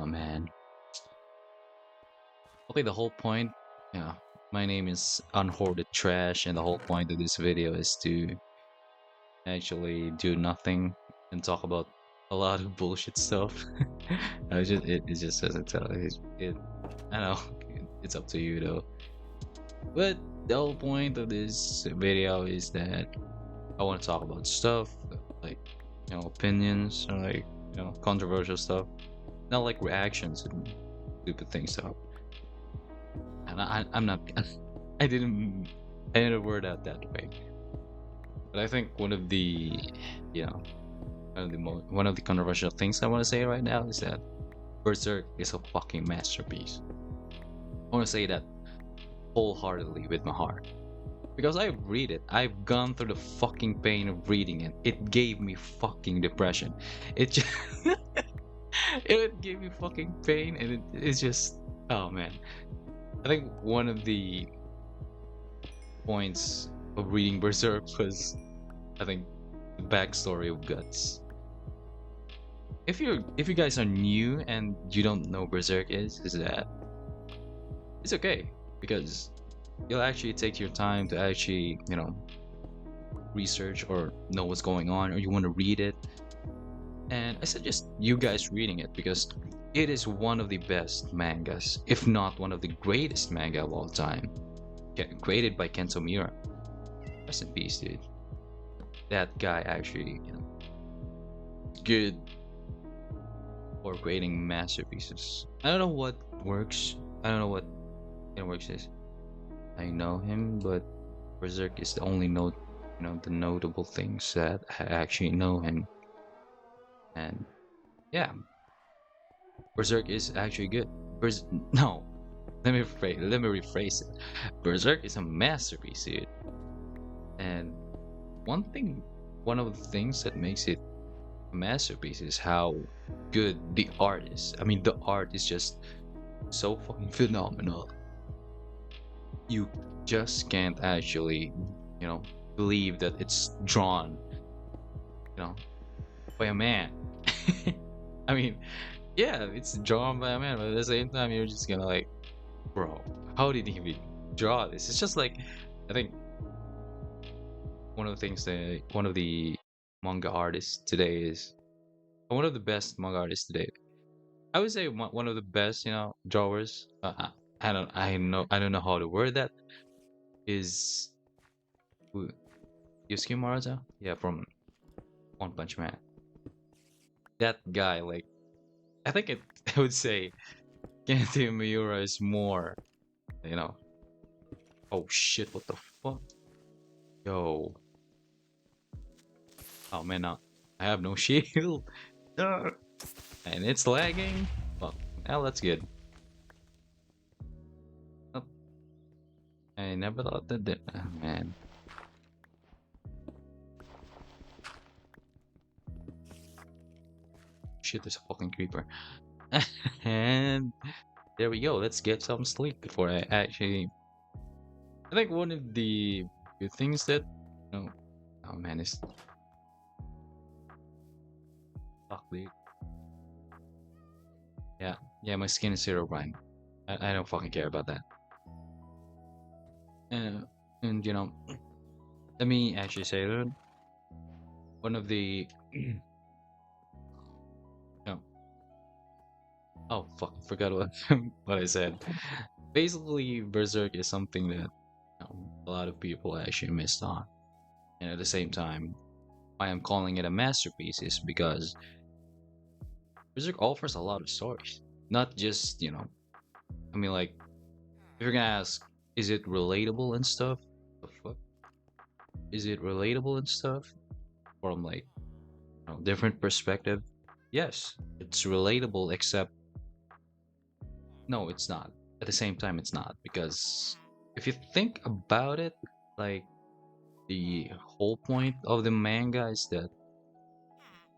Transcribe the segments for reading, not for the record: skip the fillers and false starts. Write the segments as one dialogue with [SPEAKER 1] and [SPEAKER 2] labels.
[SPEAKER 1] Oh man. Okay, the whole point, yeah. My name is Unhoarded Trash, and the whole point of this video is to actually do nothing and talk about a lot of bullshit stuff. It just doesn't tell it. I know it's up to you though. But the whole point of this video is that I want to talk about stuff like opinions or like controversial stuff, not like reactions and stupid things. So, and I'm not. I didn't. I didn't word out that way. But I think one of the, you know, one of the controversial things I want to say right now is that Berserk is a fucking masterpiece. I want to say that wholeheartedly with my heart. Because I read it. I've gone through the fucking pain of reading it. It gave me fucking depression. It just it gave me fucking pain and it's just oh man. I think one of the points of reading Berserk was I think the backstory of Guts. If you guys are new and you don't know Berserk is that it's okay because you'll actually take your time to actually research or know what's going on or you want to read it, and I suggest you guys reading it because it is one of the best mangas, if not one of the greatest manga of all time, created by Kento Miura. Rest in peace, dude. That guy actually good for creating masterpieces. I don't know what works. I don't know what works is. I know him, but Berserk is the only the notable things that I actually know him. And yeah, Berserk is actually good. No, let me rephrase it. Berserk is a masterpiece, dude. And one of the things that makes it a masterpiece is how good the art is. I mean, the art is just so fucking phenomenal. You just can't actually, believe that it's drawn, by a man. I mean, yeah, it's drawn by a man, but at the same time, you're just gonna like, bro, how did he even draw this? It's just like, I think one of the things that one of the manga artists today is one of the best manga artists today. I would say one of the best, drawers. I don't know how to word that. Is Yusuke Murata? Yeah, from One Punch Man. That guy, like, I think it. I would say Kento Miura is more, you know. Oh shit! What the fuck? Yo. Oh man, no. I have no shield. No. And it's lagging. Well, that's good. Oh, I never thought that. Oh, man. Shit, there's a fucking creeper. And there we go. Let's get some sleep before I actually. I think one of the good things that. Oh man, is. Fuck, dude. Yeah, my skin is zero prime. I don't fucking care about that. And let me actually say that one of the no. Oh fuck, I forgot what what I said. Basically, Berserk is something that a lot of people actually missed on, and at the same time, why I'm calling it a masterpiece is because Berserk offers a lot of stories, not just I mean, like, if you're gonna ask, is it relatable and stuff? The fuck? Is it relatable and stuff? From like, different perspective? Yes, it's relatable, except no, it's not. At the same time, it's not because if you think about it, like the whole point of the manga is that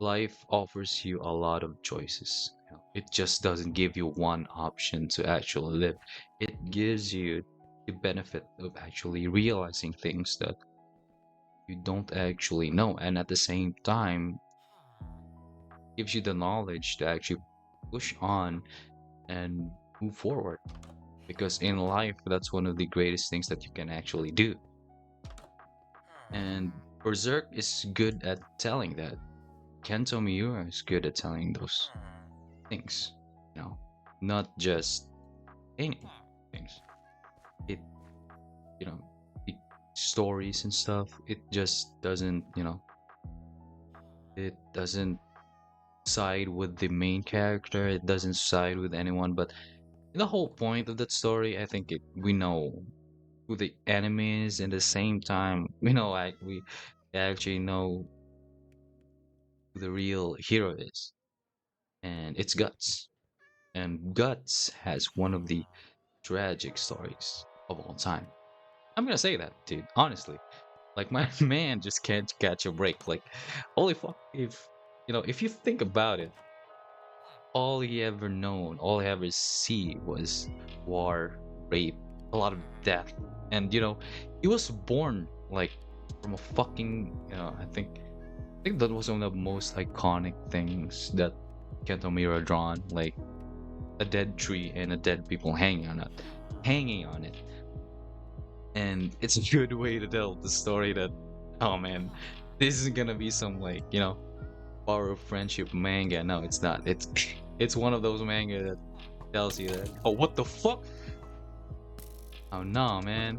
[SPEAKER 1] life offers you a lot of choices. It just doesn't give you one option to actually live. It gives you the benefit of actually realizing things that you don't actually know, and at the same time gives you the knowledge to actually push on and move forward. Because in life, that's one of the greatest things that you can actually do. And Berserk is good at telling that. Kento Miura is good at telling those things, you know, not just any things. It, you know, it, stories and stuff. It just doesn't, it doesn't side with the main character. It doesn't side with anyone. But the whole point of that story, I think we know who the enemy is, and at the same time, we actually know who the real hero is, and it's Guts. And Guts has one of the tragic stories of all time. I'm gonna say that, dude. Honestly, like my man just can't catch a break. Like, holy fuck! If you think about it, all he ever known, all he ever see was war, rape, a lot of death, and he was born like from a fucking. I think that was one of the most iconic things that Kento Mira drawn, like a dead tree and a dead people hanging on it. And it's a good way to tell the story that, oh man, this is gonna be some power of friendship manga. No, it's not. It's it's one of those manga that tells you that, oh, what the fuck? Oh no, man.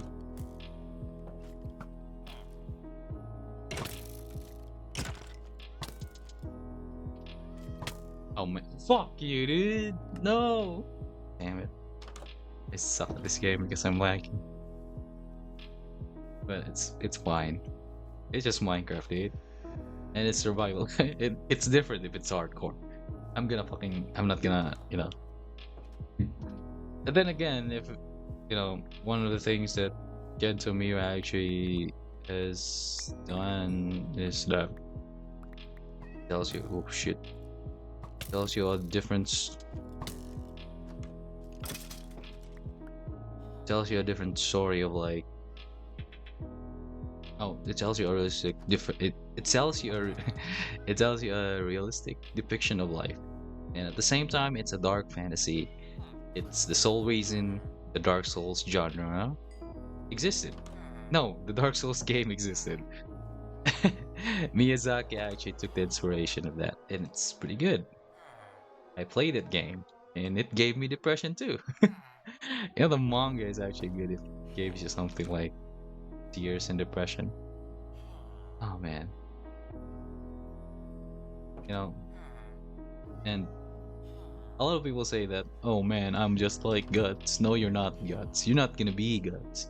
[SPEAKER 1] Oh man, fuck you, dude. No. Damn it. I suck at this game because I'm lagging. But it's fine. It's just Minecraft, dude. And it's survival. It's different if it's hardcore. I'm not gonna. And then again, if one of the things that Gento Miura actually has done is that tells you, oh shit, tells you a different, tells you a different story of like, oh, it tells you a realistic different, it tells you a, it tells you a realistic depiction of life, and at the same time, it's a dark fantasy. It's the sole reason the Dark Souls genre existed. No, the Dark Souls game existed. Miyazaki actually took the inspiration of that, and it's pretty good. I played that game, and it gave me depression too. The manga is actually good. It gives you something like tears and depression. Oh man, you know, and a lot of people say that, oh man, I'm just like Guts. No, you're not Guts. You're not gonna be Guts.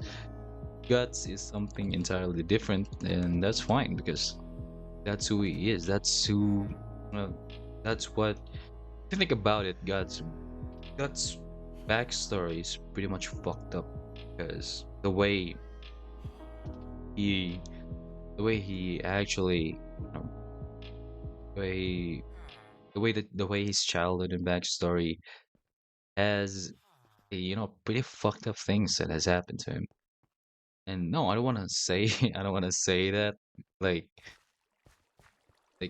[SPEAKER 1] Guts is something entirely different, and that's fine because that's who he is. Uh, that's what. If you think about it, Guts' backstory is pretty much fucked up because he, the way he actually, you know, the way, the way his childhood and backstory has, pretty fucked up things that has happened to him. And no, I don't want to say, I don't want to say that, like,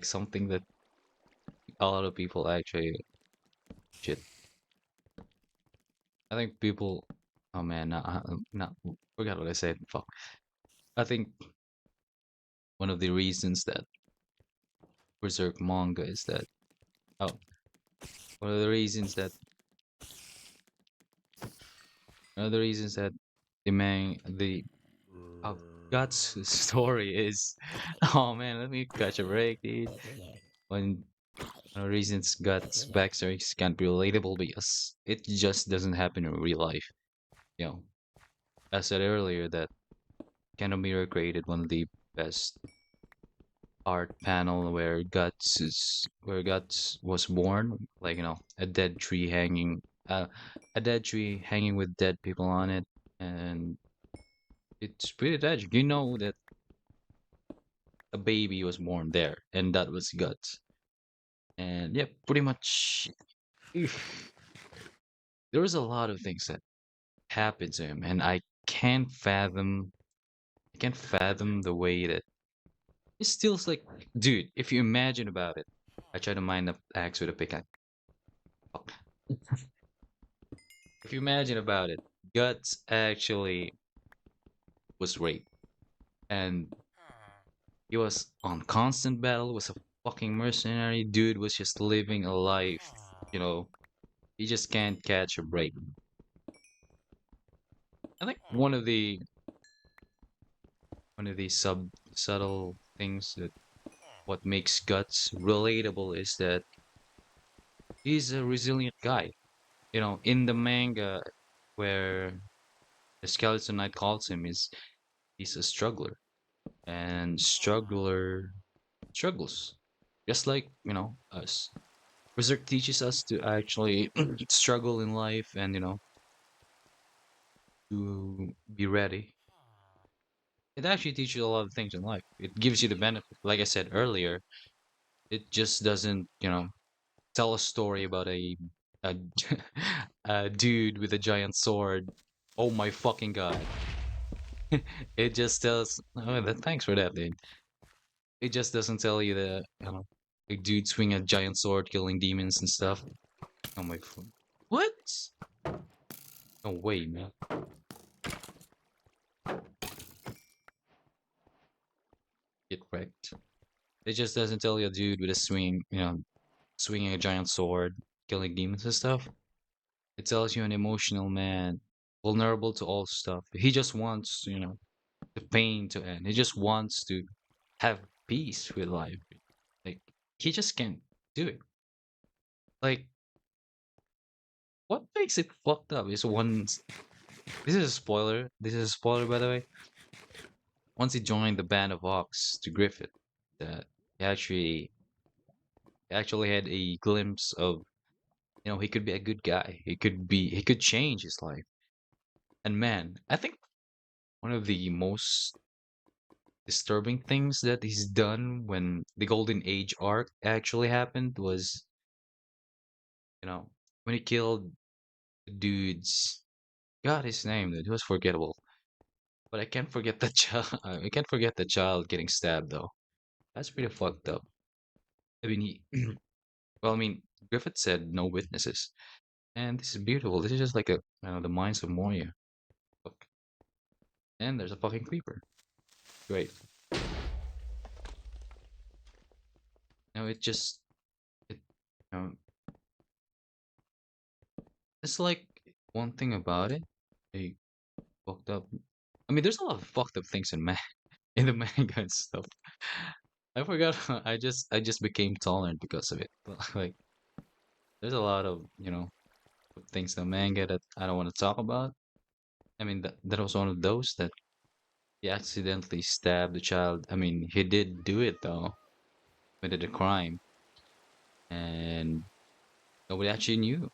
[SPEAKER 1] something that a lot of people actually shit. I think people. Oh man, no, forgot what I said. Fuck. I think one of the reasons that Berserk manga is that. Oh, one of the reasons that. One of the reasons that the oh, God's story is. Oh man, let me catch a break, dude. One of the reasons God's backstory can't be relatable because it just doesn't happen in real life. You know, I said earlier that Kanomira created one of the best art panel where Guts was born, like a dead tree hanging with dead people on it, and it's pretty tragic. You know that a baby was born there, and that was Guts. And yeah, pretty much, oof, there was a lot of things that happened to him, and I can't fathom the way that it still's like, dude. If you imagine about it, I try to mine up axe with a pickaxe. If you imagine about it, Guts actually was raped, and he was on constant battle, was a fucking mercenary. Dude was just living a life, you know, he just can't catch a break. I think one of the subtle things that what makes Guts relatable is that he's a resilient guy. You know, in the manga where the Skeleton Knight calls him is he's a struggler. And struggler struggles. Just like, us. Berserk teaches us to actually struggle in life and, to be ready. It actually teaches you a lot of things in life. It gives you the benefit. Like I said earlier, it just doesn't, tell a story about a, a dude with a giant sword. Oh my fucking god. It just tells, oh, thanks for that, dude. It just doesn't tell you that, a dude swing a giant sword killing demons and stuff. Oh my, what? No way, man. Get wrecked. It just doesn't tell you a dude with a swinging a giant sword, killing demons and stuff. It tells you an emotional man, vulnerable to all stuff. He just wants, the pain to end. He just wants to have peace with life. Like, he just can't do it. Like, what makes it fucked up is this is a spoiler. This is a spoiler, by the way. Once he joined the band of Ox to Griffith, that he actually had a glimpse of, he could be a good guy. He could change his life. And man, I think one of the most disturbing things that he's done when the Golden Age arc actually happened was, you know, when he killed the dude's, God, his name, dude, it was forgettable. But I can't forget the child. I can't forget the child getting stabbed though. That's pretty fucked up. I mean, well, I mean, Griffith said no witnesses, and this is beautiful. This is just like the mines of Moria. Look, and there's a fucking creeper. Great. It just it you know it's like one thing about it. They fucked up. I mean, there's a lot of fucked up things in the manga and stuff. I forgot. I just became tolerant because of it. Like, there's a lot of things in the manga that I don't want to talk about. I mean, that was one of those that he accidentally stabbed the child. I mean, he did do it though, committed a crime, and nobody actually knew.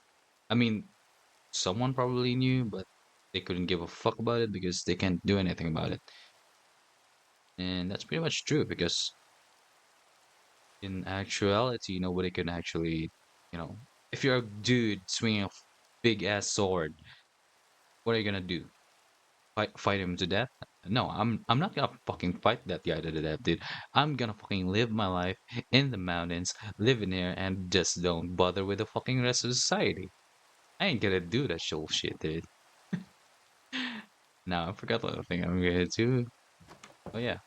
[SPEAKER 1] I mean, someone probably knew, but they couldn't give a fuck about it because they can't do anything about it. And that's pretty much true because in actuality, nobody can actually, you know, if you're a dude swinging a big ass sword, what are you gonna do? Fight him to death? No, I'm not gonna fucking fight that guy to the death, dude. I'm gonna fucking live my life in the mountains, live in here, and just don't bother with the fucking rest of society. I ain't gonna do that shit, dude. Now I forgot what thing I'm gonna do. Oh yeah,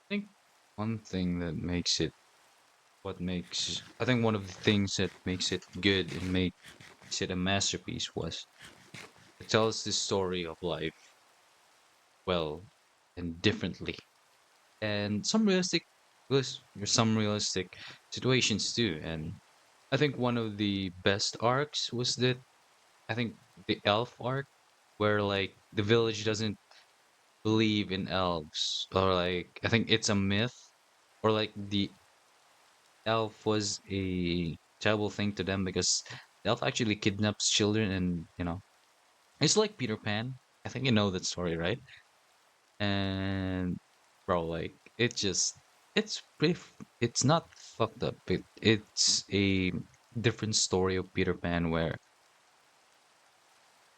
[SPEAKER 1] I think one thing that makes it, I think one of the things that makes it good and makes it a masterpiece was it tells the story of life well and differently, and some realistic situations too. And I think one of the best arcs was that I think the elf arc, where like the village doesn't believe in elves, or like I think it's a myth, or like the elf was a terrible thing to them because the elf actually kidnaps children, and it's like Peter Pan. I think you know that story, right? And bro, like it's not fucked up. It's a different story of Peter Pan where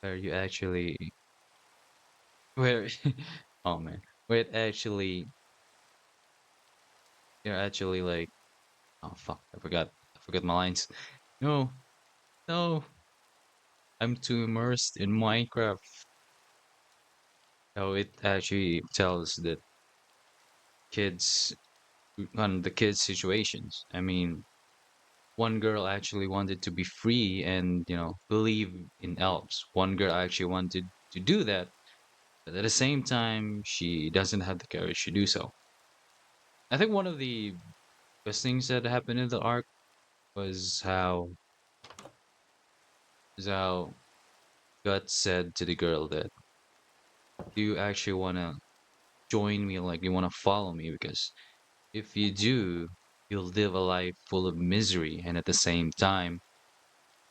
[SPEAKER 1] you actually where oh man, where it actually you're actually like Oh fuck, I forgot my lines. No, no, I'm too immersed in Minecraft. Oh, it actually tells that kids on the kids' situations. I mean, one girl actually wanted to be free and, believe in elves. One girl actually wanted to do that, but at the same time, she doesn't have the courage to do so. I think one of the best things that happened in the arc was how Guts said to the girl that, do you actually want to join me, like you want to follow me? Because if you do, you'll live a life full of misery, and at the same time,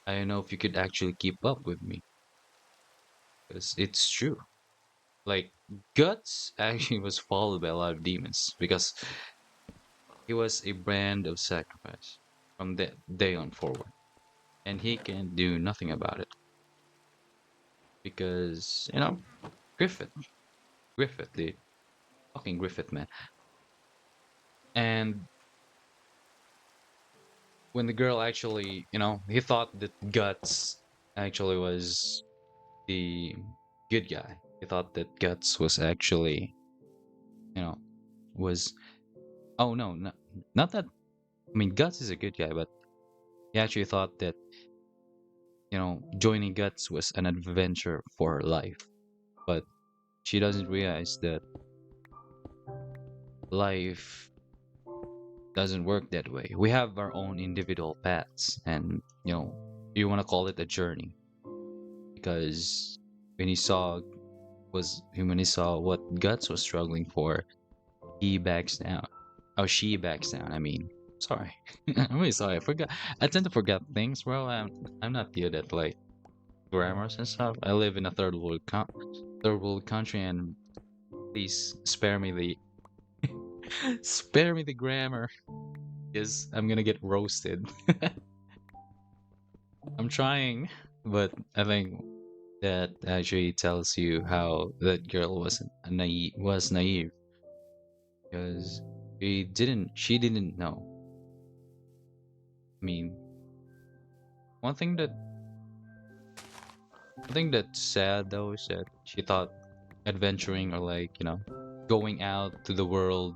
[SPEAKER 1] I don't know if you could actually keep up with me. Because it's true. Like, Guts actually was followed by a lot of demons because he was a brand of sacrifice from that day on forward. And he can do nothing about it because, Griffith, Griffith, the fucking Griffith man. And when the girl actually, he thought that Guts actually was the good guy. He thought that Guts was actually, you know, was, oh no, not that. I mean, Guts is a good guy, but he actually thought that, joining Guts was an adventure for her life. But she doesn't realize that life doesn't work that way. We have our own individual paths, and, you want to call it a journey because when he saw when he saw what Guts was struggling for, he backs down. Oh, she backs down. I mean, sorry. I'm really sorry. I forgot. I tend to forget things, bro. I'm not good at like grammars and stuff. I live in a third world country, and please spare me the spare me the grammar, because I'm gonna get roasted. I'm trying, but I think that actually tells you how that girl was naive because she didn't know. I mean, one thing that one thing that's sad though is that she thought adventuring or like, going out to the world,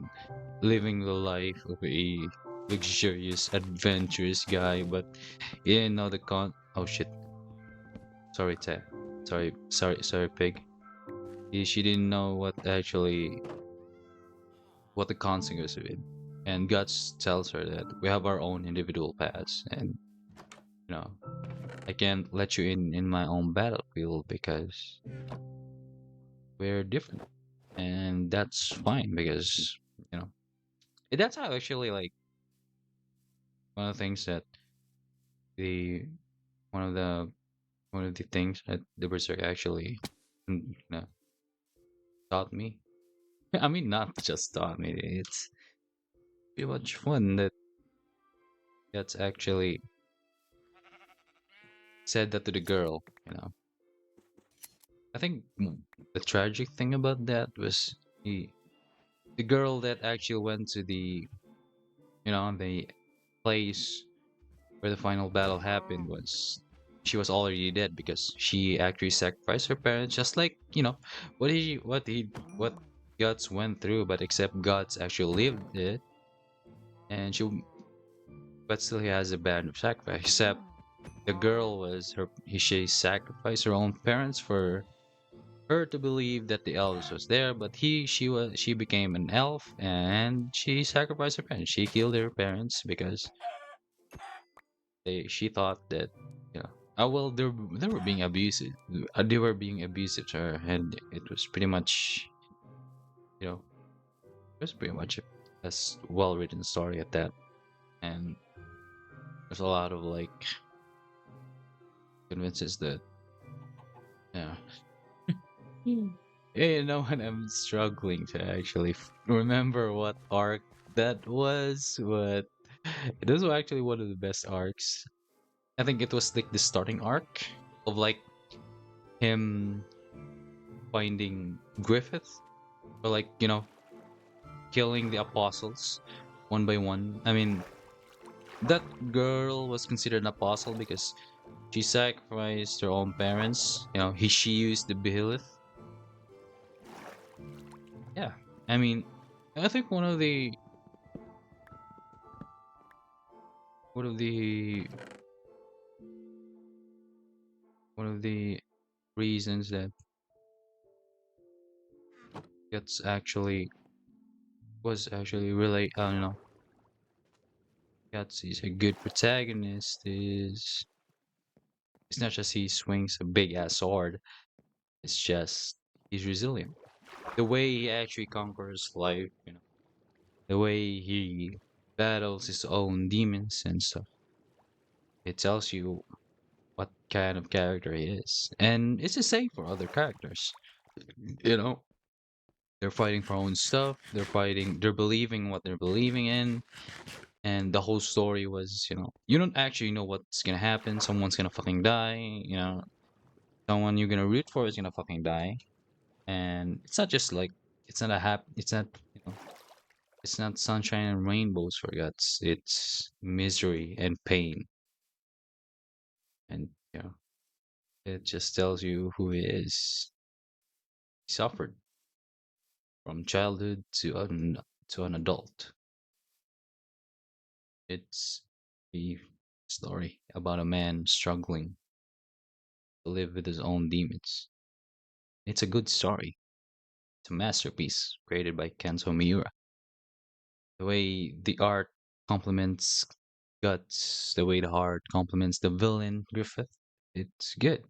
[SPEAKER 1] living the life of a luxurious, adventurous guy, but he didn't know the oh shit. Sorry, Ted. Sorry, Pig. She didn't know what the consequence of it. And Guts tells her that we have our own individual paths, and you know, I can't let you in my own battlefield because we're different, and that's fine because you know that's how actually like one of the things that the one of the one of the things that the Berserk actually taught me. I mean, not just taught me. It's pretty much fun that that's actually said that to the girl. I think the tragic thing about that was the girl that actually went to the place where the final battle happened was she was already dead because she actually sacrificed her parents, just like what Guts went through, but except Guts actually lived it, and but still he has a band of sacrifice. Except the girl she sacrificed her own parents for her to believe that the elves was there, but she became an elf and she sacrificed her parents. She killed her parents because she thought that oh well, they were being abusive. They were being abusive to her, and it was pretty much it was pretty much a well written story at that. And there's a lot of like convinces that yeah. When I'm struggling to actually remember what arc that was, but this was actually one of the best arcs. I think it was like the starting arc of like him finding Griffith, or like killing the apostles one by one. I mean, That girl was considered an apostle because she sacrificed her own parents. She used the behemoth. Yeah, I mean, I think one of the one of the reasons that gets actually was actually really Guts is a good protagonist is it's not just he swings a big ass sword, it's just he's resilient. The way he actually conquers life, the way he battles his own demons and stuff, it tells you what kind of character he is. And it's the same for other characters. You know, they're fighting for own stuff, they're believing what they're believing in, and the whole story was, you don't actually know what's gonna happen. Someone's gonna fucking die, someone you're gonna root for is gonna fucking die. And it's not just like it's not a it's not, you know, it's not sunshine and rainbows for guts. It's misery and pain. And it just tells you who he is. He suffered from childhood to an adult. It's a story about a man struggling to live with his own demons. It's a good story. It's a masterpiece created by Kenzo Miura. The way the art complements Guts, the way the art complements the villain Griffith, it's good.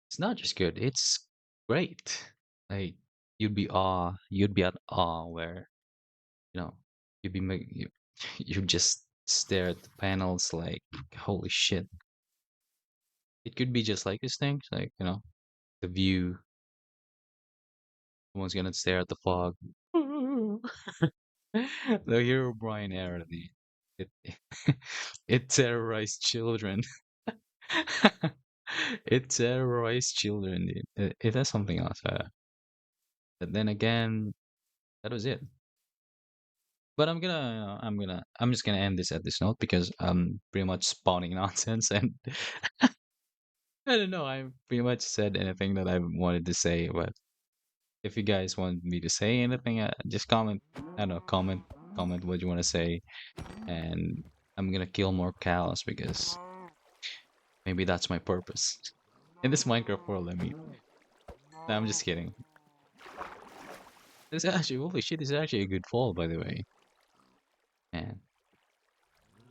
[SPEAKER 1] It's not just good, it's great. Like you'd be at awe where you know you'd be you just stare at the panels like holy shit. It could be just like these things, like the view. Someone's gonna stare at the fog. The hero Brian Arity. It it terrorized children. It terrorized children, dude. It has something else. But then again, that was it. But I'm just gonna end this at this note because I'm pretty much spawning nonsense and I don't know. I pretty much said anything that I wanted to say. But if you guys want me to say anything, just comment. I don't know, comment what you want to say, and I'm gonna kill more cows because maybe that's my purpose in this Minecraft world. I mean, no, I'm just kidding. This actually, holy shit, this is actually a good fall, by the way.